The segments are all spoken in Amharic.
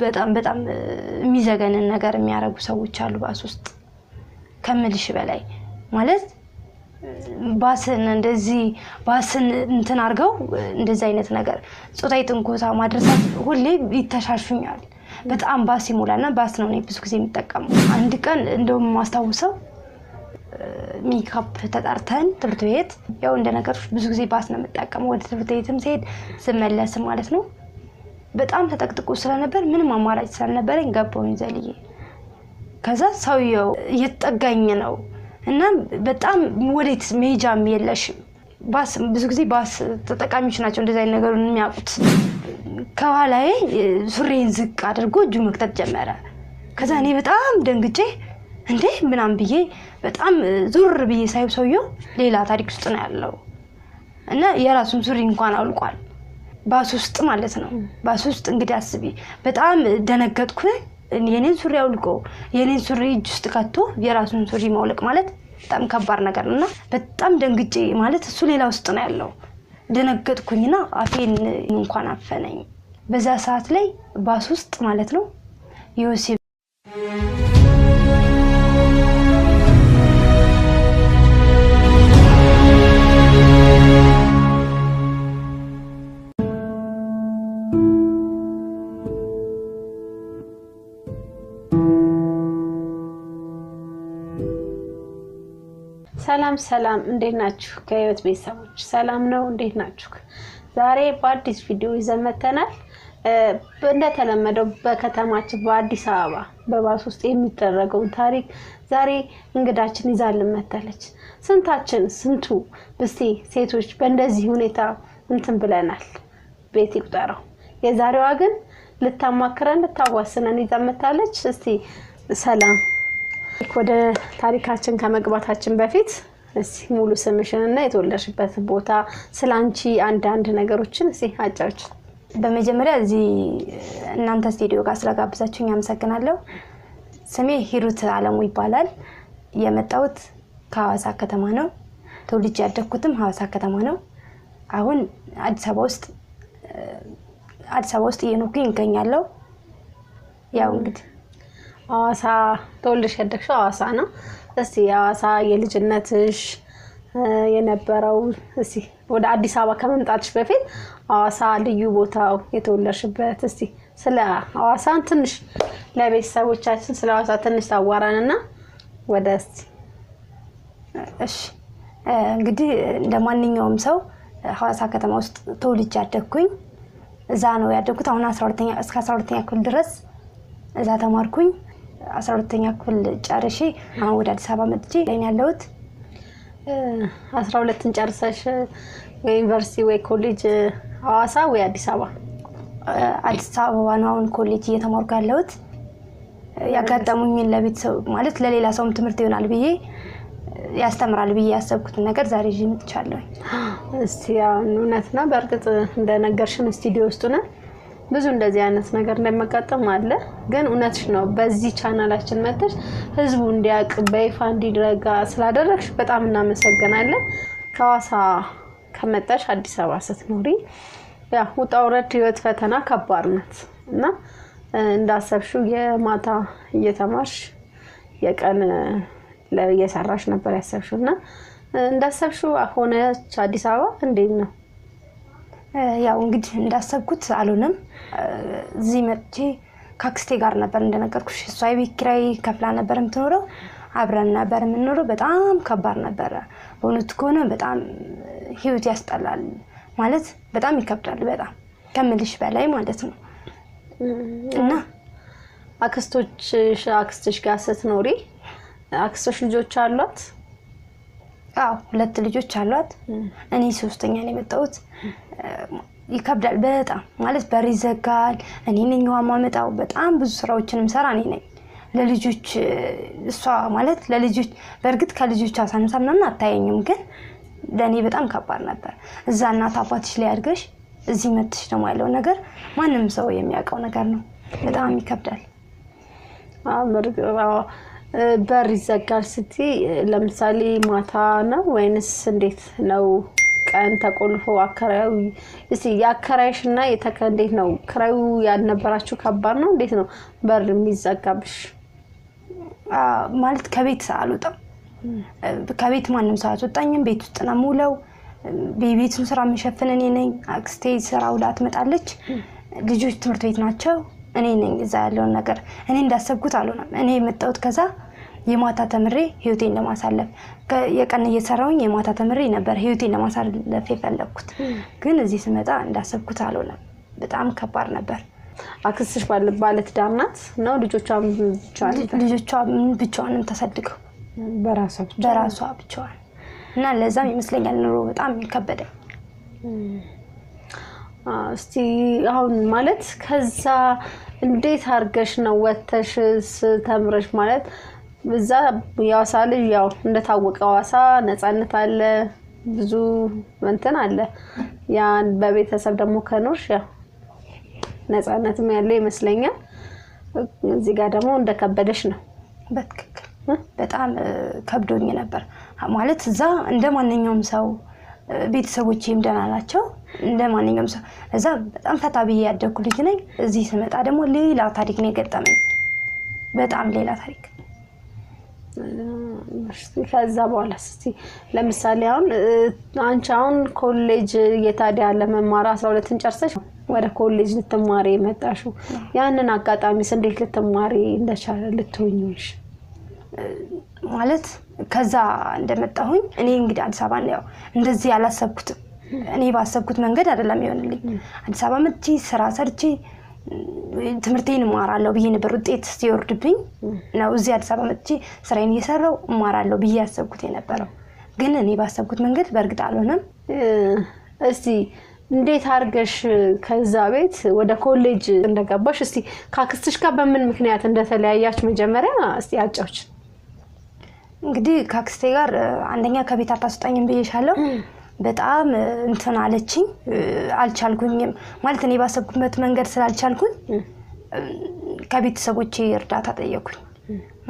በጣም የሚዘገንን ነገር የሚያረጉ ሰዎች አሉ ባስ ውስጥ ከምልሽ በላይ ማለት ባስን እንደዚህ ባስን እንትን አርገው እንደዚህ አይነት ነገር ጾታዊ ትንኮሳ ማድረሳት ሁሌ ይተሻሹኛል በጣም ባስ ይሞላልና ባስ ነው ብዙ ጊዜ የሚጠቀመው አንድ ቀን እንደውም ማስተዋውሰው ሜካፕ ተጣርተን ትምህርት ቤት ያው እንደነገርኩሽ ብዙ ጊዜ ባስ ነው የምጠቀመው ወደ ትምህርት ቤትም ሲሄድ ስመለስ ማለት ነው በጣም ተጠቅጥቆ ስለነበር ምንም አማራጭ ስላልነበረኝ ገባሁኝ ዘልዬ ከዛ ሰውየው እየተጠጋኝ ነው እና በጣም ወዴት መሄጃም የለሽ ባስ ብዙ ጊዜ ባስ ተጠቃሚዎች ናቸው እንደዚህ አይነት ነገሩን የሚያውቁት ከኋላዬ ሱሪን ዝቅ አድርጎ እጁ መክተት ጀመረ ከዛ እኔ በጣም ደንግጬ እንዴ ምናም ብዬ በጣም ዙር ብዬ ሳይው ሰውየው ሌላ ታሪክ ውስጥ ነው ያለው እና የራሱን ሱሪ እንኳን አውልቋል ባስ ውስጥ ማለት ነው ባስ ውስጥ እንግዲህ አስቢ በጣም ደነገጥኩ የኔን ሱሪ አውልቆ የኔን ሱሪ እጅ ውስጥ ከቶ የራሱን ሱሪ ማውለቅ ማለት በጣም ከባድ ነገር ነውና በጣም ደንግጬ ማለት እሱ ሌላ ውስጥ ነው ያለው ደነገጥኩኝና አፌን እንኳን አፈነኝ በዛ ሰዓት ላይ ባስ ውስጥ ማለት ነው ዮሴፍ ሰላም እንዴት ናችሁ ከህይወት ቤተሰቦች ሰላም ነው እንዴት ናችሁ ዛሬ በአዲስ ቪዲዮ ይዘመተናል እንደተለመደው በከተማችን በአዲስ አበባ በባስ ውስጥ የሚደረገው ታሪክ ዛሬ እንግዳችን ይዛልን መጣለች ስንቱ በስቲ ሴቶች በእንደዚህ ሁኔታ እንትን ብለናል ቤት ይቁጠራው የዛሬዋ ግን ልታማክረን ልታዋስነን ይዘመታለች እስቲ ሰላም ወደ ታሪካችን ከመግባታችን በፊት እስቲ ሙሉ ስምሽንና የተወለድሽበት ቦታ ስላንቺ አንድ ነገሮችን እስቲ አጫውች በመጀመሪያ እዚህ እናንተ ስቱዲዮ ጋር ስለጋብዛችሁኝ አመሰግናለሁ ስሜ ሂሩት አለሙ ይባላል የመጣሁት ከሐዋሳ ከተማ ነው ተወልጄ ያደግኩትም ሐዋሳ ከተማ ነው አሁን አዲስ አበባ ውስጥ እየኖርኩኝ እገኛለሁ ያው እንግዲህ ሐዋሳ ተወልደሽ ያደግሽው ሐዋሳ ነው እስቲ ሐዋሳ የልጅነትሽ የነበረው እስቲ ወደ አዲስ አበባ ከመምጣትሽ በፊት ሐዋሳ ልዩ ቦታው የተወለድሽበት እስቲ ስለ ሐዋሳ ትንሽ ለቤተሰቦቻችን ስለ ሐዋሳ ትንሽ ታዋራንና ወደ እስቲ እሺ እንግዲህ እንደማንኛውም ሰው ሐዋሳ ከተማ ውስጥ ተወልጄ ያደግኩኝ እዛ ነው ያደግኩት አሁን 12ኛ እስከ 12ኛ ክፍል ድረስ እዛ ተማርኩኝ 12ኛ ክፍል ጨርሼ አሁን ወደ አዲስ አበባ መጥቼ ላይ ያለሁት 12ን ጨርሰሽ ዩኒቨርሲቲ ወይ ኮሌጅ ሐዋሳ ወይ አዲስ አበባ ነው አሁን ኮሌጅ እየተማርኩ ያለሁት ያጋጠሙኝን ለቤተሰብ ማለት ለሌላ ሰውም ትምህርት ይሆናል ብዬ ያስተምራል ብዬ ያሰብኩት ነገር ዛሬ ይዤ መጥቻለሁ እስቲ እውነትና በርግጥ እንደነገርሽን ስቱዲዮ ውስጥ ነው ብዙ እንደዚህ አይነት ነገር እንደማጋጠም አለ ግን እውነትሽ ነው በዚህ ቻናላችን መጥተሽ ህዝቡ እንዲያቅ በይፋ እንዲረጋ ስላደረግሽ በጣም እናመሰግናለን ከሐዋሳ ከመጣሽ አዲስ አበባ ስትኖሪ ያ ውጣውረድ ህይወት ፈተና ከባድ ናት እና እንዳሰብሽው የማታ እየተማርሽ የቀን ለየሰራሽ ነበር ያሰብሽውና እንዳሰብሽው ሆነች አዲስ አበባ እንዴት ነው ያው እንግዲህ እንዳሰብኩት አልሆነም እዚህ መጥቼ ካክስቴ ጋር ነበር እንደነገርኩሽ እሷ የቤት ኪራይ ከፍላ ነበር የምትኖረው አብረን ነበር የምንኖረው በጣም ከባድ ነበር በእውነት ከሆነ በጣም ህይወት ያስጠላል ማለት በጣም ይከብዳል በጣም ከምልሽ በላይ ማለት ነው እና አክስቶች ጋር ስትኖሪ አክስቶች ልጆች አሏት አዎ ሁለት ልጆች አሏት እኔ ሶስተኛ ላይ መጣሁት ይከብዳል በጣም ማለት በር ይዘጋል እኔ ነኝ ማማመጣው በጣም ብዙ ስራዎችንም ሰራ እኔ ነኝ ለልጆች እሷ ማለት ለልጆች በርግጥ ከልጆች አሳንሳምናና አታየኝም ግን ለኔ በጣም ከባድ ነበር እዛ እናት አባትሽ ላይ አድርገሽ እዚህ መጥሽ ነው ያለው ነገር ማንንም ሰው የሚያውቀው ነገር ነው በጣም ይከብዳል በር ይዘጋል ስቲ ለምሳሌ ማታ ነው ወይንስ እንዴት ነው ቀን ተቆልፎ አከራዩ እስቲ ያከራይሽና እንዴት ነው ክራዩ ያልነበራችሁ ከባድ ነው እንዴት ነው በር የሚዘጋብሽ ማለት ከቤት አልወጣም ከቤት ማንንም ሰዓት ወጣኝም ቤት ውስጥ ነው ሙለው ቤቱን ስራ መሸፈን እኔ ነኝ አክስቴ ስራው ላትመጣለች ልጆች ትምህርት ቤት ናቸው እኔ ነኝ እዛ ያለው ነገር እኔ እንዳሰብኩት አልሆነም እኔ መጣሁት ከዛ የማታ ተምሬ ህይወቴን ለማሳለፍ የቀን እየሰራውኝ የማታ ተምሬ ነበር ህይወቴን ለማሳለፍ የፈለኩት ግን እዚህ ስመጣ እንዳሰብኩት አልሆነም በጣም ከባድ ነበር አክስሽ ባለት ዳርናት ነው ልጆቿም ብቻዋንም ተሰድገው በራሷ ብቻዋን እና ለዛም ይመስለኛል ኑሮ በጣም ይከበደ እስቲ አሁን ማለት ከዛ እንዴት አርገሽ ነው ወተሽ ተምረሽ ማለት በዛ ያሳለ ያው እንደታወቀው ዋሳ ነፃነት አለ ብዙ እንትን አለ ያን በቤተሰብ ደግሞ ከኖርሽ ያው ነፃነትም ያለ ይመስለኛል እዚህ ጋር ደግሞ እንደከበደሽ ነው በትክክል በጣም ከብዶኝ ነበር ማለት እዛ እንደማንኛውም ሰው ቤተሰቦቼም ደህና ናቸው እንደማንኛውም ሰው እዛ በጣም ፈታብዬ ያደኩ ልጅ ነኝ እዚህ ስመጣ ደግሞ ሌላ ታሪክ ነው የገጠመኝ በጣም ሌላ ታሪክ ከዛ በኋላ እስቲ ለምሳሌ አንቺ አሁን ኮሌጅ የታዲያ ለመማር 12ን ጨርሰሽ ወደ ኮሌጅ ልትማሪ መጣሽው ያንን አጋጣሚስ እንዴት ልትማሪ እንደቻለ ልትሆኝሽ ማለት ከዛ እንደመጣሁኝ እኔ እንግዲህ አዲስ አበባ ነው እንደዚህ ያላሰብኩት እኔ ባሰብኩት መንገድ አይደለም ይሆንልኝ አዲስ አበባ መጥቼ ስራ ሰርቼ ትምርቴን ማራለው ብዬ ነበር ውጤት ሲወርድብኝ ነው እዚህ አዲስ አበባ መጥቼ ስራዬን እየሰራው ማራለው ብዬ ያሰብኩት የነበረው ግን እኔ ባሰብኩት መንገድ በርግጥ አልሆነም እስቲ እንዴት አርገሽ ከዛ ቤት ወደ ኮሌጅ እንደገባሽ እስቲ ካክስትሽ ጋር በምን ምክንያት እንደተለያያችሁ መጀመሪያ እስቲ አጫውች እንግዲህ ካክስቴ ጋር አንደኛ ከቤት አታስጣኝም ብዬሻለሁ በጣም እንትን አለችኝ አልቻልኩኝም ማለት እኔ ባሰብኩበት መንገድ ስላልቻልኩኝ ከቤተሰቦቼ እርዳታ ጠየቁኝ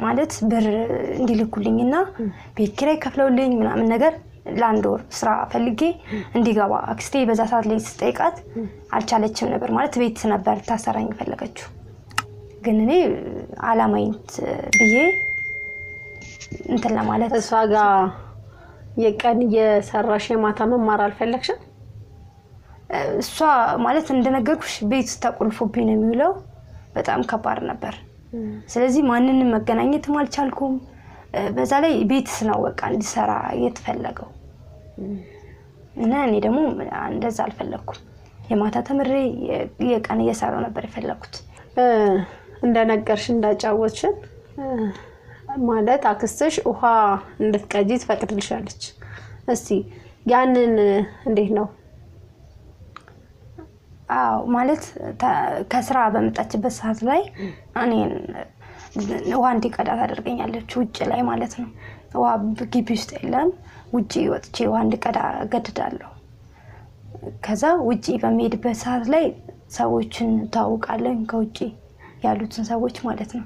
ማለት ብር እንዲልኩልኝና ቤት ኪራይ ከፍለውልኝ ምናምን ነገር ላንድ ወር ስራ ፈልጌ እንዲገባ አክስቴ በዛ ሰዓት ላይ ስጠይቃት አልቻለችም ነበር ማለት ቤት ነበር ታሰራኝ ፈለገችው ግን እኔ አላማይንት ብዬ እንትን ለማለት እሷ ጋር የቀን የሰራሽ የማታ መማር አልፈለግሽም እሷ ማለት እንደነገርኩሽ ቤት ተቆልፎብኝ ነው የሚውለው በጣም ከባድ ነበር ስለዚህ ማንንም መገናኘት አልቻልኩም በዛ ላይ ቤት ነው በቃ እንዲሰራ የተፈለገው እና እኔ ደግሞ እንደዛ አልፈለኩም የማታ ተምሬ የቀን እየሰራው ነበር የፈለኩት እንደነገርሽ እንዳጫወትሽን ማለት አክስትሽ ውሃ እንድትቀጂ ትፈቅድልሻለች እስቲ ያንን እንዴት ነው ማለት ከስራ በመጣችበት ሰዓት ላይ እኔ ውሃ እንዲቀዳ ታደርገኛለች ውጭ ላይ ማለት ነው ውሃ ግቢ ውስጥ የለም ውጭ ወጥቼ ውሃ እንዲቀዳ ገድዳለሁ ከዛ ውጭ በመሄድበት ሰዓት ላይ ሰዎችን ታውቃለሁ ከውጭ ያሉትን ሰዎች ማለት ነው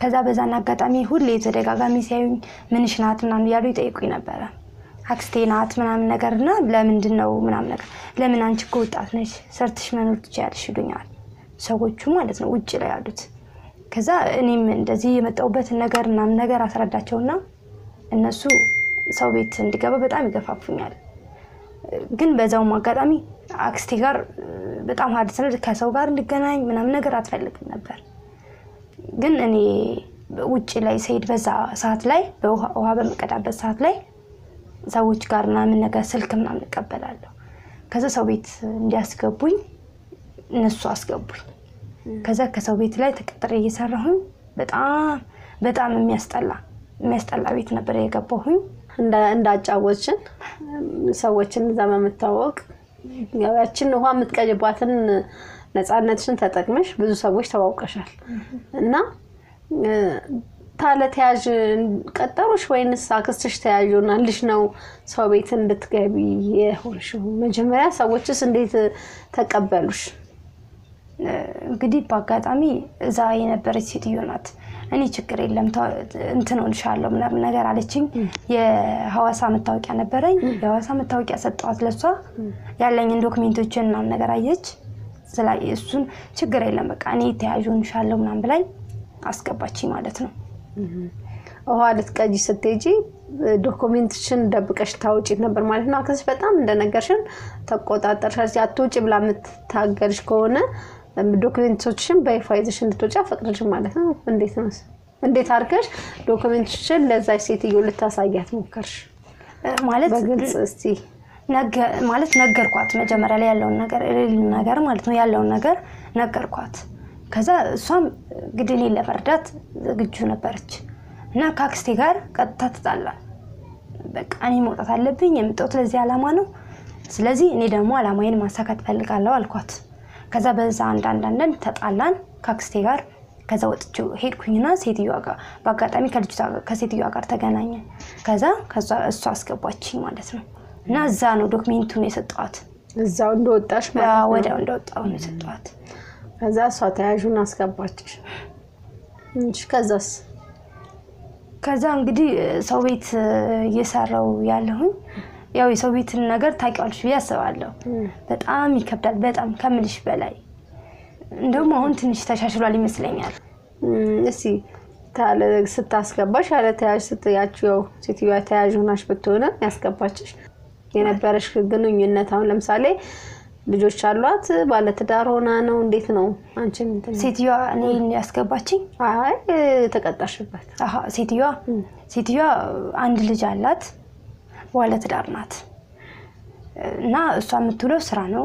ከዛ በዛና አጋጣሚ ሁሌ ተደጋጋሚ ሲያዩኝ ምንሽ ናት ምናምን ያሉ ይጠይቁኝ ነበር አክስቴ ናት ምናምን ነገርና ለምንድነው ምናምን ነገር ለምን አንቺ ወጣት ነሽ ሰርትሽ መኖር ትችያለሽ ይሉኛል ሰዎቹ ማለት ነው ውጭ ላይ ያሉት ከዛ እኔም እንደዚህ የመጣውበት ነገርና ነገር አስረዳቸውና እነሱ ሰው ቤት እንዲገባ በጣም ይገፋፉኛል ግን በዛው አጋጣሚ አክስቴ ጋር በጣም ሀዲስ ነው ከሰው ጋር እንድገናኝ ምናምን ነገር አትፈልግም ነበር ግን እኔ ውጭ ላይ ሰይድ በዛ ሰዓት ላይ በውሃ በመቀዳበት ሰዓት ላይ ሰዎች ጋር ምናምን ነገር ስልክ ምናምን ተቀበላለሁ ከዛ ሰው ቤት እንዲያስገቡኝ እነሱ አስገቡኝ ከዛ ከሰው ቤት ላይ ተቀጥሬ እየሰራሁኝ በጣም የሚያስጠላ ቤት ነበር የገባሁኝ እንዳጫወችን ሰዎችን ዘመምታወቅ ያችን ውሃ የምትቀጅባትን ነፃነትሽን ተጠቅመሽ ብዙ ሰዎች ተዋውቀሻል እና ታለተያዥ ቀጠሮሽ ወይንስ አክስትሽ ተያዩናልሽ ነው ሰው ቤት እንድትገቢ የሆንሽው መጀመሪያ ሰዎችስ እንዴት ተቀበሉሽ እንግዲህ በአጋጣሚ እዛ የነበረች ሴትዮ ናት እኔ ችግር የለም እንትን ሆንሻለሁ ምናምን ነገር አለችኝ የሐዋሳ መታወቂያ ነበረኝ የሐዋሳ መታወቂያ ሰጠዋት ለሷ ያለኝን ዶክመንቶችን እና ነገር አየች ስለዚህ እሱን ችግር የለም በቃ እኔ ተያዥ ሆንሻለሁ ምናምን ብላኝ አስገባችኝ ማለት ነው ወሃለት ቀጂ ስትጂ ዶክመንትሽን ደብቀሽ ታውጪ ነበር ማለት ነው አክስሽ በጣም እንደነገርሽን ተቆጣጣርሽ አትውጪ ብላ ምትታገልሽ ከሆነ ዶክመንቶችሽን በይፋይዝሽ እንድትወጪ አፈቅድልሽ ማለት ነው እንዴት አርገሽ ዶክመንቶችሽን ለዛች ሴትዮ ልታሳያት ሞከርሽ ማለት በግልጽ እስቲ ማለት ነገርኳት መጀመሪያ ላይ ያለውን ነገር ማለት ነው ያለውን ነገር ነገርኳት ከዛ እሷም ግድኔ ለመርዳት ዝግጁ ነበርች እና ካክስቴ ጋር ቀጥታ ተጣላ በቃ እኔ መውጣት አለብኝ የምጠውት ለዚህ አላማ ነው ስለዚህ እኔ ደግሞ አላማዬን ማሳካት ፈልጋለሁ አልኳት ከዛ በዛ አንዳንድ ተጣላን ካክስቴ ጋር ከዛ ወጥቼ ሄድኩኝና ሴትዮዋ ጋር በአጋጣሚ ከሴትዮዋ ጋር ተገናኘ ከዛ እሷ አስገባችኝ ማለት ነው እና እዛ ነው ዶክመንቱን የሰጠዋት እዛው እንደወጣሽ ማለት ነው ወዲያው እንደወጣው ነው የሰጠዋት ከዛ እሷ ተያዡን አስገባችሽ ከዛ እንግዲህ ሰው ቤት እየሰራው ያለሁኝ ያው የሰው ቤትን ነገር ታውቂዋለሽ ያስባለሁ በጣም ይከብዳል በጣም ከምልሽ በላይ እንደውም አሁን ትንሽ ተሻሽሏል ይመስለኛል እሺ ታለ ስታስገባሽ ያለ ተያዥ ስትያችሁ ሴትዮዋ ተያዥ ሆናሽ ብትሆነ ያስገባችሽ የነበረሽ ግንኙነት አሁን ለምሳሌ ልጆች አሏት ባለ ትዳር ሆና ነው እንዴት ነው አንቺ እንትን ሴትዮዋ እኔን ያስገባችኝ አይ ተቀጣሽበት ሴትዮዋ አንድ ልጅ አላት ባለ ትዳር ናት እና እሷ የምትውለው ስራ ነው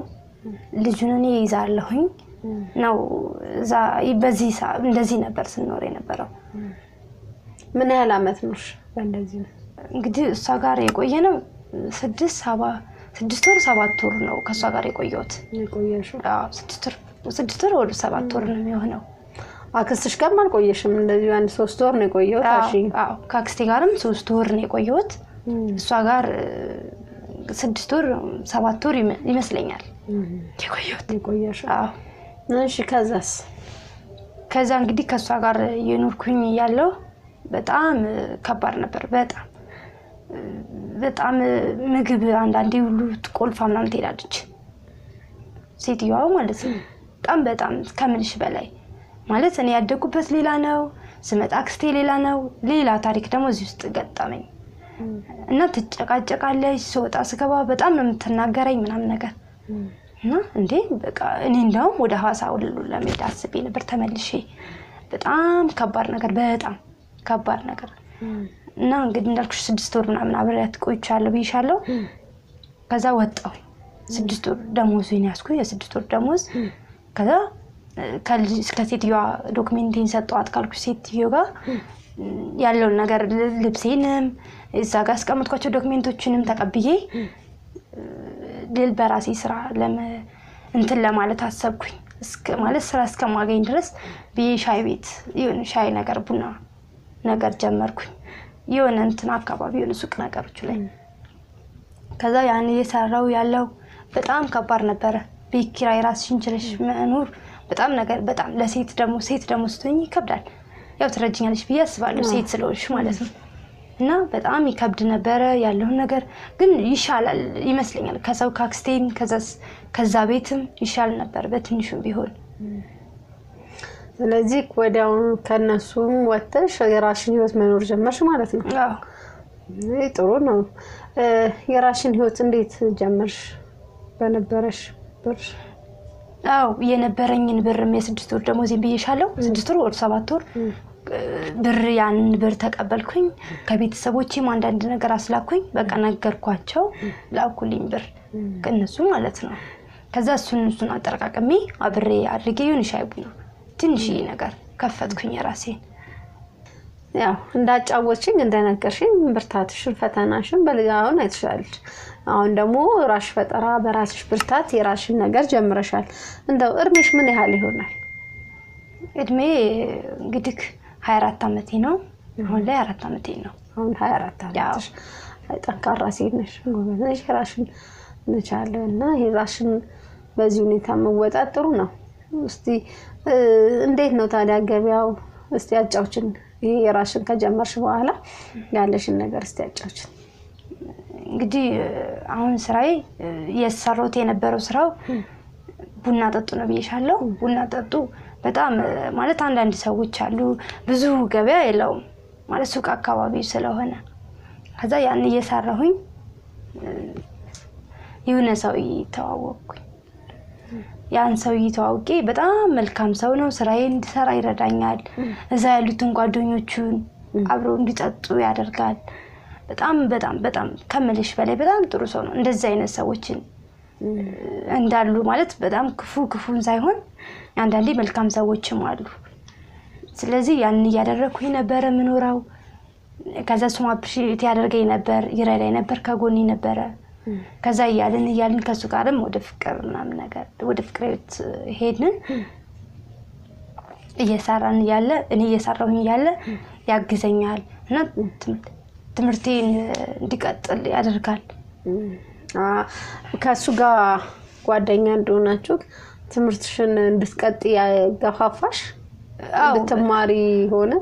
ልጁን እኔ ይዛለሁኝ ነው እዛ በዚህ እንደዚህ ነበር ስንኖር የነበረው ምን ያህል አመት ነው በእንደዚህ ነው እንግዲህ እሷ ጋር የቆየነው 6 ወር 7 ወር ነው ከሷ ጋር የቆየሁት አዎ 6 ወር ወደ 7 ወር ነው የሚሆነው አክስትሽ ጋር ማን ቆየሽም እንደዚህ አንድ 3 ወር ነው የቆየሁት አዎ ካክስቴ ጋርም 3 ወር ነው የቆየሁት እሷ ጋር 6 ወር 7 ወር ይመስለኛል የቆየሽ አዎ እሺ ከዛ እንግዲህ ከሷ ጋር የኖርኩኝ ያለው በጣም ከባድ ነበር በጣም ምግብ አንዳንዴ ሁሉ ቆልፋ ምናምን ትሄዳለች ሴትዮዋ ማለት ነው በጣም ከምልሽ በላይ ማለት እኔ ያደጉበት ሌላ ነው ስመጣ አክስቴ ሌላ ነው ሌላ ታሪክ ደግሞ እዚህ ውስጥ ገጠመኝ እና ትጨቃጨቃለች ስወጣ ስገባ በጣም ነው የምትናገረኝ ምናምን ነገር እና እንዴ በቃ እኔ እንደውም ወደ ሐዋሳ ለመሄድ አስቤ ነበር ተመልሼ በጣም ከባድ ነገር እና እንግዲህ እንዳልኩሽ 6 ወር ምናምን አብሬያት ቆይቻለሁ ብዬሻለሁ ከዛ ወጣሁ 6 ወር ደሞዙን ያስኩ የ6 ወር ደሞዝ ከዛ ከሴትዮዋ ዶክመንቴን ሰጠዋት ካልኩሽ ሴትዮዋ ጋር ያለው ነገር ልብሴንም እዛ ጋር አስቀምጥኳቸው ዶክመንቶችንም ተቀብዬ በራሴ ስራ እንትን ለማለት አሰብኩኝ ማለት ስራ እስከማገኝ ድረስ በሻይ ቤት ይሁን ሻይ ነገር ቡና ነገር ጀመርኩኝ የሆነ እንትን አካባቢ የሆነ ሱቅ ነገሮች ላይ ከዛ ያን እየሰራው ያለው በጣም ከባድ ነበር ቤት ኪራይ ራስሽን ችለሽ መኖር በጣም ለሴት ደግሞ ስትሆኚ ይከብዳል ያው ትረጅኛለሽ ብዬ አስባለሁ ሴት ስለሆንሽ ማለት ነው እና በጣም ይከብድ ነበር ያለው ነገር ግን ይሻላል ይመስለኛል ከሰው ካክስቴን ከዛ ቤትም ይሻል ነበር በትንሹም ቢሆን ስለዚህ ወዲያው ከነሱም ወጥተሽ የራስሽን ህይወት መኖር ጀመርሽ ማለት ነው አዎ ጥሩ ነው የራስሽን ህይወት እንዴት ጀመርሽ በነበረሽ ብር አዎ የነበረኝን ብርም የ6 ወር ደሞዜን ብዬሻለሁ 6 ወር 7 ወር ብር ያን ብር ተቀበልኩኝ ከቤተሰቦቼም አንዳንድ ነገር አስላኩኝ በቃ ነገርኳቸው ላኩልኝ ብር ከነሱ ማለት ነው ከዛ እሱን አጠራቀቀሚ አብሬ አድርጌ ሻይ ቡና ትንሽ ነገር ከፈትኩኝ ራሴን ያው እንዳጫወችኝ እንደነገርሽኝ ብርታትሽን ፈተናሽን በልጋውን አይተሻለሽ አሁን ደግሞ ራሽ ፈጠራ በራስሽ ብርታት የራስሽን ነገር ጀምረሻል እንደው እድሜሽ ምን ያህል ይሆናል እድሜ እንግዲህ 24 አመቴ ነው አሁን ላይ 4 አመቴ ነው አሁን 24 አመትሽ ጠንካራ ሴት ነሽ ጎበዝ ነሽ ራስሽን ነቻለና ራስሽን በዚህ ሁኔታ መወጣት ጥሩ ነው እስቲ እንዴት ነው ታዲያ ገበያው እስቲ ያጫውችን ይሄ የራስሽን ከጀመርሽ በኋላ ያለሽን ነገር እስቲ ያጫውችን እንግዲህ አሁን ስራዬ የሰራሁት የነበረው ስራው ቡና ጠጡ ነው ብዬሻለሁ ቡና ጠጡ በጣም ማለት አንዳንድ ሰዎች አሉ ብዙ ገበያ የለውም ማለት ሱቅ አካባቢ ስለሆነ ከዛ ያን እየሰራሁኝ የሆነ ሰው ይተዋወቅኩኝ ያን ሰው ይተዋወቄ በጣም መልካም ሰው ነው ስራዬን እንድሰራ ይረዳኛል እዛ ያሉትን ጓደኞቹን አብሮ እንዲጠጡ ያደርጋል በጣም በጣም በጣም ከመልሽ በላይ በጣም ጥሩ ሰው ነው እንደዚህ አይነት ሰዎችን እንዳሉ ማለት በጣም ክፉን ሳይሆን አንዳንዴ መልካም ሰዎችም አሉ ስለዚህ ያን ያደረኩኝ ነበር ምኖራው ከዛ ሱማ አፕሪሺየት ያደርገኝ ነበር ይረዳኝ ነበር ከጎኔ ነበር ከዛ ያልን ከሱ ጋርም ወደ ፍቅርና ነገር ወደ ፍቅሬት ሄድን እየሰራን ያለ እኔ እየሰራሁኝ ያለ ያግዘኛል እና ትምርቴን እንዲቀጥል ያደርጋል ከሱ ጋር ጓደኛ እንደሆናችሁ ትምርትሽን እንድትቀጥ ያገፋፋሽ እንድትማሪ ሆነ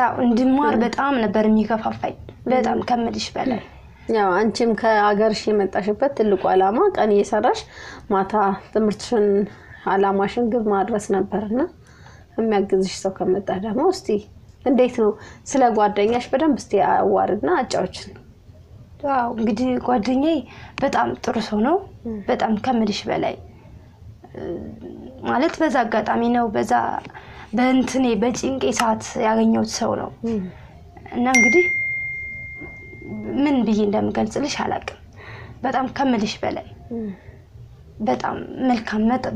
አዎ እንድማር በጣም ነበር የሚገፋፋኝ በጣም ከመልሽ በላይ ያው አንቺም ከአገርሽ የመጣሽበት ትልቁ አላማ ቀን እየሰራሽ ማታ ትምርትሽን አላማሽን ግብ ማድረስ ነበርና የሚያግዝሽ ሰው ከመጣ ደግሞ እስቲ እንዴት ነው ስለ ጓደኛሽ በደንብ እስቲ አዋርድና አጫውችን አዎ እንግዲህ ጓደኛዬ በጣም ጥሩ ሰው ነው በጣም ከመልሽ በላይ ማለት በዛ አጋጣሚ ነው በዛ በእንትኔ በጭንቄ ሰዓት ያገኘሁት ሰው ነው እና እንግዲህ ምን ብዬ እንደምገልጽልሽ አላቅም በጣም ከመልሽ በላይ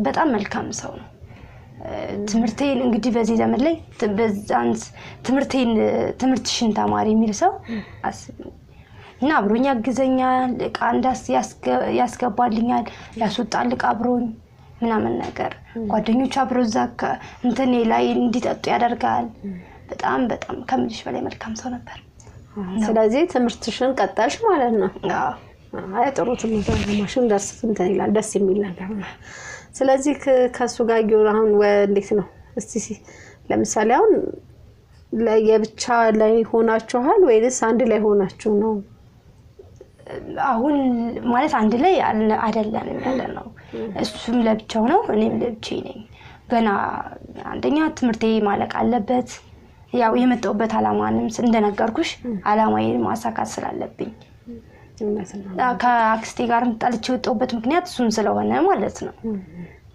በጣም መልካም ሰው ነው ትምርቴን እንግዲህ በዚህ ዘመን ላይ በዛንስ ትምርትሽን ተማሪ የሚል ሰው እና አብሮኝ ያግዘኛል እቃ እንዳስ ያስገባልኛል ያስወጣል እቃ አብሮኝ ምናምን ነገር ጓደኞች አብሮ ዛካ እንተኔ ላይ እንዲጠጡ ያደርጋል በጣም በጣም ከመልሽ በላይ መልካም ሰው ነበር ስለዚህ ትምርትሽን ቀጣልሽ ማለት ነው አይ ጥሩ ትምርት ማሽን ደስ የሚል ነገር ነው ስለዚህ ከሱ ጋር ይሆናል እንዴት ነው እስቲ ለምሳሌ አሁን ለየብቻ ላይ ሆናችኋል ወይስ አንድ ላይ ሆናችሁ ነው አሁን ማለት አንድ ላይ አይደለም ያለነው እሱም ለብቻው ነው እኔም ለብቻዬ ነኝ ገና አንደኛ ትምርቴ ማለቅ አለበት ያው የመጣውበት አላማንም እንደነገርኩሽ አላማዬን ማሳካት ስላለብኝ ከአክስቴ ጋርም ጣልቼ ወጣውበት ምክንያት እሱም ስለሆነ ማለት ነው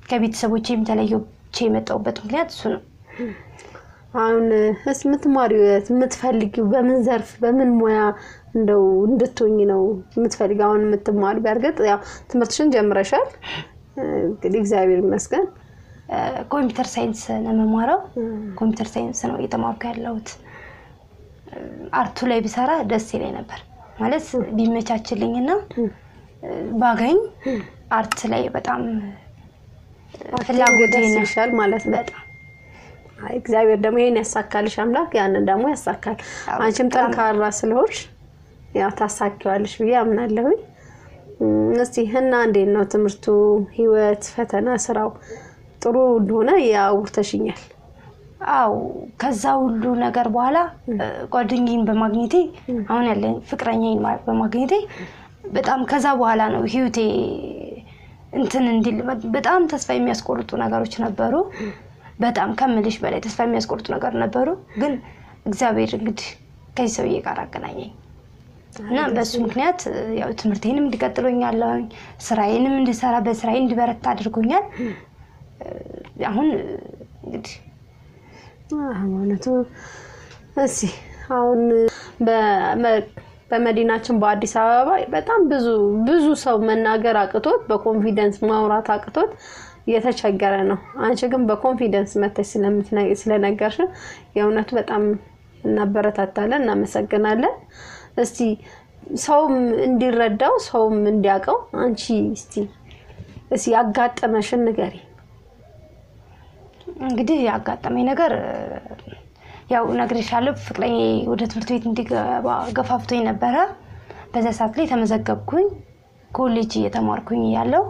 ከቤተሰቦቼም ተለየቼ የመጣውበት ምክንያት እሱ ነው አሁን እስምትማሪው የምትፈልጊው በምን ዘርፍ በምን ሙያ እንደው እንድትሆኚ ነው የምትፈልጊው አሁን የምትማሪው በርግጥ ያው ትምርትሽን ጀምረሻል እንግዲህ እግዚአብሔር ይመስገን ኮምፒውተር ሳይንስ ነው መማረው ኮምፒውተር ሳይንስ ነው እየተማርኩ ያለሁት አርቱ ላይ ቢሰራ ደስ ይለኝ ነበር ማለት ቢመቻችልኝና ባገኝ አርት ላይ በጣም ፍላጎት ይነሻል ማለት ነው አይ እግዚአብሔር ደግሞ ይሄን ያሳካልሽ አምላክ ያንን ደግሞ ያሳካል አንቺም ጠንካራ ስለሆንሽ ያው ታሳኪዋለሽ ብዬ አምናለሁ እስቲ እና እንዴት ነው ትምርቱ ህይወት ፈተና ስራው ጥሩ እንደሆነ ያውርተሽኛል አው ከዛ ሁሉ ነገር በኋላ ጓደኛዬን በማግኘቴ አሁን ያለኝ ፍቅረኛዬን በማግኘቴ በጣም ከዛ በኋላ ነው ህይወቴ እንትን እንዲል በጣም ተስፋ የሚያስቆርጡ ነገሮች ነበሩ በጣም ከመልሽ በላይ ተስፋ የሚያስቆርጡ ነገር ነበሩ ግን እግዚአብሔር እንግዲህ ከዚህ ሰውዬ ጋር አገናኘኝ እና በሱ ምክንያት ያው ትምርቴንም እንድቀጥሎኛል ስራዬንም እንድሰራ በስራዬ እንድበረታ አድርጎኛል አሁን እንግዲህ ማለት እሺ አሁን በመዲናችን በአዲስ አበባ በጣም ብዙ ሰው መናገር አቅቶት በኮንፊደንስ ማውራት አቅቶት የተቸገረ ነው አንቺ ግን በኮንፊደንስ መተሽ ስለነገርሽ የእውነቱ በጣም እናበረታታለን እናመሰግናለን እስቲ ሰውም እንዲረዳው ሰውም እንዲያቀው አንቺ እስቲ ያጋጠመሽን ንገሪ እንግዲህ ያጋጠመኝ ነገር ያው ነግሬሻለሁ ፍቅረኛዬ ወደ ትምህርት ቤት እንዲገባ ገፋፍቶኝ ነበር በዛ ሰዓት ላይ ተመዘገብኩኝ ኮሌጅ እየተማርኩኝ ያለው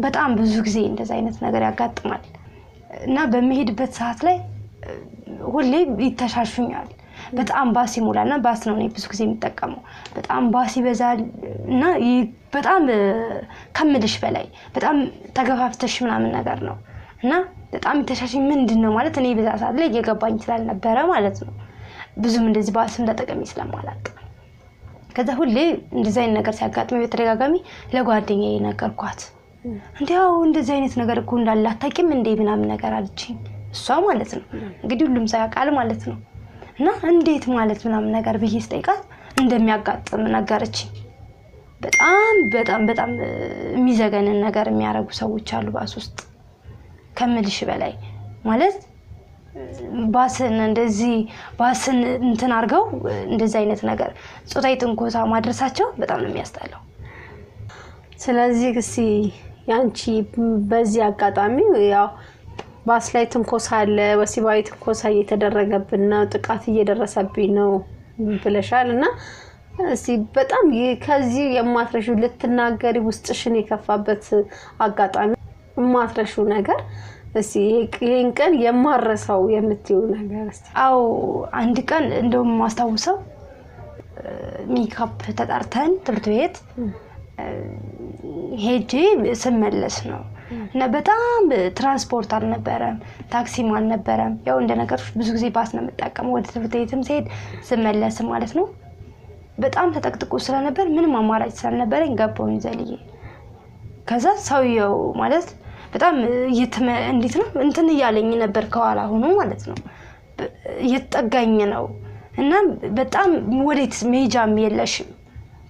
በጣም ብዙ ጊዜ እንደዛ አይነት ነገር ያጋጥማል እና በመሄድበት ሰዓት ላይ ሁሌ ይተሻሹኛል በጣም ባስ ይሞላልና ባስ ነው ብዙ ጊዜ የሚጠቀመው በጣም ባስ ይበዛል እና በጣም ከምልሽ በላይ በጣም ተገፋፍተሽ ምናምን ነገር ነው እና በጣም ተሻሽኝ ምንድነው ማለት እኔ በዛ ሰዓት ላይ የገባኝ ስላልነበረ ማለት ነው ብዙም እንደዚህ ባስም ተጠቅሜ ስለማላውቅ ከዛ ሁሌ እንደዚህ አይነት ነገር ሲያጋጥመኝ በተደጋጋሚ ለጓደኛዬ ነገርኳት እንዴው እንደዚህ አይነት ነገር እኮ እንዳለ አታውቂም እንዴ ምናምን ነገር አለችኝ እሷ ማለት ነው እንግዲህ ሁሉም ሳያውቃል ማለት ነው እና እንዴት ማለት ምናምን ነገር ብዬ ስጠይቃት እንደሚያጋጥም ነገረችኝ በጣም የሚዘገንን ነገር የሚያረጉ ሰዎች አሉ ባስ ውስጥ ከምልሽ በላይ ማለት ባስን እንደዚህ ባስን እንትን አርገው እንደዚህ አይነት ነገር ጾታዊ ትንኮሳ ማድረሳቸው በጣም ነው የሚያስጠላው ስለዚህ እሺ ያንቺ በዚህ አጋጣሚ ያው ባስ ላይ ትንኮሳ አለ ወሲባዊ ትንኮሳ እየተደረገብን ነው ጥቃት እየደረሰብኝ ነው ብለሻልና እሺ በጣም ከዚህ የማትረሹ ልትናገሪ ውስጥሽን የከፋበት አጋጣሚ የማትረሹ ነገር እሺ ይሄን ቀን የማረሳው የምትዩ ነገር እስቲ አው አንድ ቀን እንደውም ማስተዋወሰው ሜካፕ ተጣርተን ትምህርት ቤት ሄጄ ስመለስ ነው እና በጣም ትራንስፖርት አልነበረም ታክሲም አልነበረም ያው እንደነገርኩሽ ብዙ ጊዜ ባስ ነው የምጠቀመው ወደ ትምህርት ቤትም ሲሄድ ስመለስ ማለት ነው በጣም ተጠቅጥቆ ስለነበር ምንም አማራጭ ስላልነበረኝ ገባሁኝ ዘልዬ ከዛ ሰውየው ማለት በጣም እንዴት ነው እንትን ያለኝ ነበር ከኋላ ሆኖ ማለት ነው እየተጠጋኝ ነው እና በጣም ወዴት መሄጃም የለሽም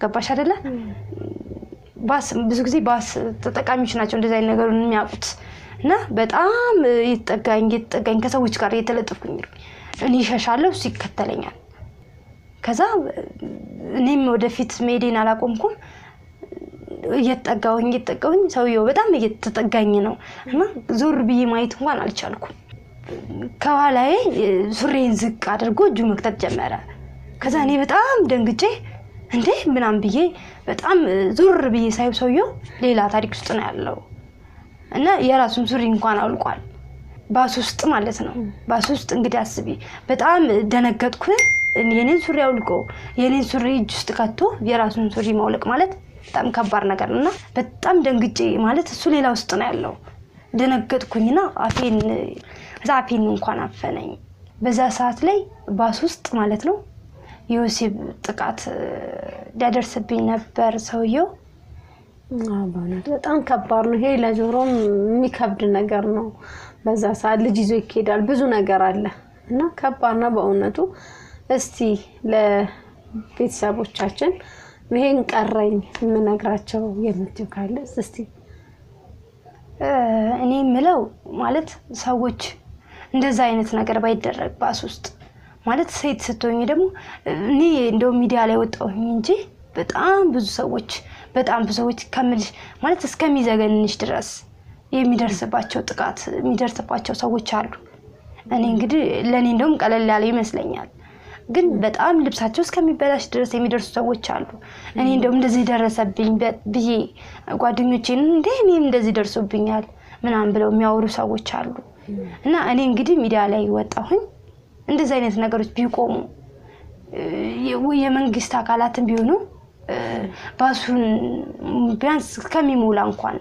ገባሽ አይደለ ባስ ብዙ ጊዜ ባስ ተጠቃሚዎች ናቸው እንደዛ አይነት ነገር የሚያውቁት እና በጣም እየተጠጋኝ ከሰዎች ጋር እየተለጠፍኩኝ እኔ ሸሻለሁ ሲከተለኛል ከዛ እኔም ወደፊት መሄዴን አላቆምኩም እየተጠጋውኝ ሰውየው በጣም እየተጠጋኝ ነው እና ዞር ብዬ ማየት እንኳን አልቻልኩም ከኋላዬ ሱሬን ዝቅ አድርጎ እጁ መክተት ጀመረ ከዛ እኔ በጣም ደንግጬ እንዴ ምናምን ብዬ በጣም ዞር ብዬ ሳይው ሰውየው ሌላ ታሪክ ውስጥ ነው ያለው እና የራሱን ሱሪ እንኳን አውልቋል ባስ ውስጥ ማለት ነው ባስ ውስጥ እንግዲህ አስቢ በጣም ደነገጥኩ የኔን ሱሪ አውልቆ የኔን ሱሪ እጅ ውስጥ ከቶ የራሱን ሱሪ ማውለቅ ማለት በጣም ከባድ ነገር ነውና በጣም ደንግጬ ማለት እሱ ሌላ ውስጥ ነው ያለው ደነገጥኩኝና አፌን እንኳን አፈነኝ በዛ ሰዓት ላይ ባስ ውስጥ ማለት ነው የወሲብ ጥቃት ሊያደርስብኝ ነበር ሰውየው አባናት በጣም ከባድ ነው ይሄ ለጆሮም የሚከብድ ነገር ነው በዛ ሰዓት ልጅ ይዞ ይኬዳል ብዙ ነገር አለ እና ከባድ ነው በእውነቱ እስቲ ለቤተሰቦቻችን ይሄን ቀረኝ ምነግራቸው የምትዩ ካለ እስቲ እኔ ምለው ማለት ሰዎች እንደዛ አይነት ነገር ባይደረግ ባስ ውስጥ ማለት ሴት ስትሆኚ ደግሞ እኔ እንደው ሚዲያ ላይ ወጣሁኝ እንጂ በጣም ብዙ ሰዎች ከምልሽ ማለት እስከሚዘገንሽ ድረስ የሚደርስባቸው ጥቃት የሚደርስባቸው ሰዎች አሉ እኔ እንግዲህ ለኔ እንደውም ቀለል ያለ ይመስለኛል ግን በጣም ልብሳቸው እስከሚበላሽ ድረስ የሚደርሱ ሰዎች አሉ እኔ እንደውም እንደዚህ ደረሰብኝ ብዬ ጓደኞቼን እንዴ እኔም እንደዚህ ደርሶብኛል ምናምን ብለው የሚያወሩ ሰዎች አሉ እና እኔ እንግዲህ ሚዲያ ላይ ወጣሁኝ እንደዚህ አይነት ነገሮች ቢቆሙ የመንግስት አካላትን ቢሆኑ ባሱን ቢያንስ ከሚሞላ እንኳን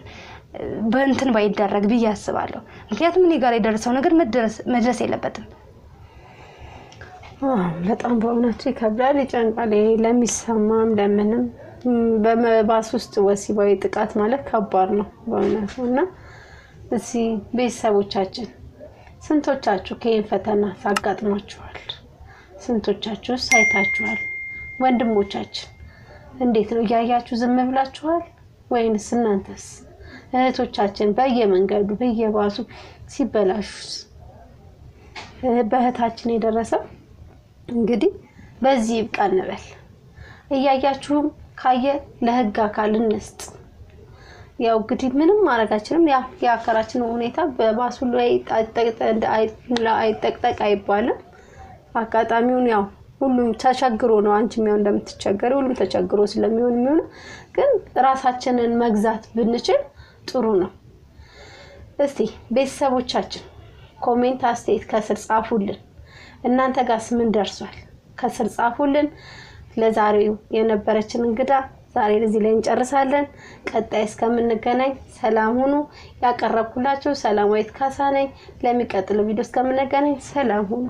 በእንትን ባይደረግ ብዬ አስባለሁ ምክንያቱም እኔ ጋር የደረሰው ነገር መድረስ የለበትም በጣም በእውነቱ ይከብዳል ይጨንቃል ለሚሰማም ለምንም በባስ ውስጥ ወሲባዊ ጥቃት ማለት ከባድ ነው በእውነቱና እሺ ቤተሰቦቻችን ስንቶቻችሁ ከይን ፈተና ታጋጥማችኋል ስንቶቻችሁ ሳይታችኋል ወንድሞቻችን እንዴት ነው ያያችሁ ዝም ብላችኋል ወይንስ እናንተስ እህቶቻችን በየመንገዱ በየባሱ ሲበላሹስ በእህታችን የደረሰው እንግዲህ በዚህ ይብቃን በል እያያችሁም ካየ ለህግ አካል እንስጥ ያው እንግዲህ ምንም ማረጋችንም ያ ያከራችን ሁኔታ በባሱ ላይ አይጠቅጠቅ አይባልም አጋጣሚውን ያው ሁሉም ተቸግሮ ነው አንቺም ያው እንደምትቸገሪ ሁሉም ተቸግሮ ስለሚሆን ግን ራሳችንን መግዛት ብንችል ጥሩ ነው እስቲ ቤተሰቦቻችን ኮሜንት አስተያየት ከስር ጻፉልን። እናንተ ጋርስ ምን ደርሷል? ከስር ጻፉልን። ለዛሬው የነበረችን እንግዳ ዛሬ እዚህ ላይ እንጨርሳለን። ቀጣይ እስከምንገናኝ ሰላም ሁኑ። ያቀረብኩላችሁ ሰላማዊት ካሳ ነኝ። ለሚቀጥለው ቪዲዮ እስከምንገናኝ ሰላም ሁኑ።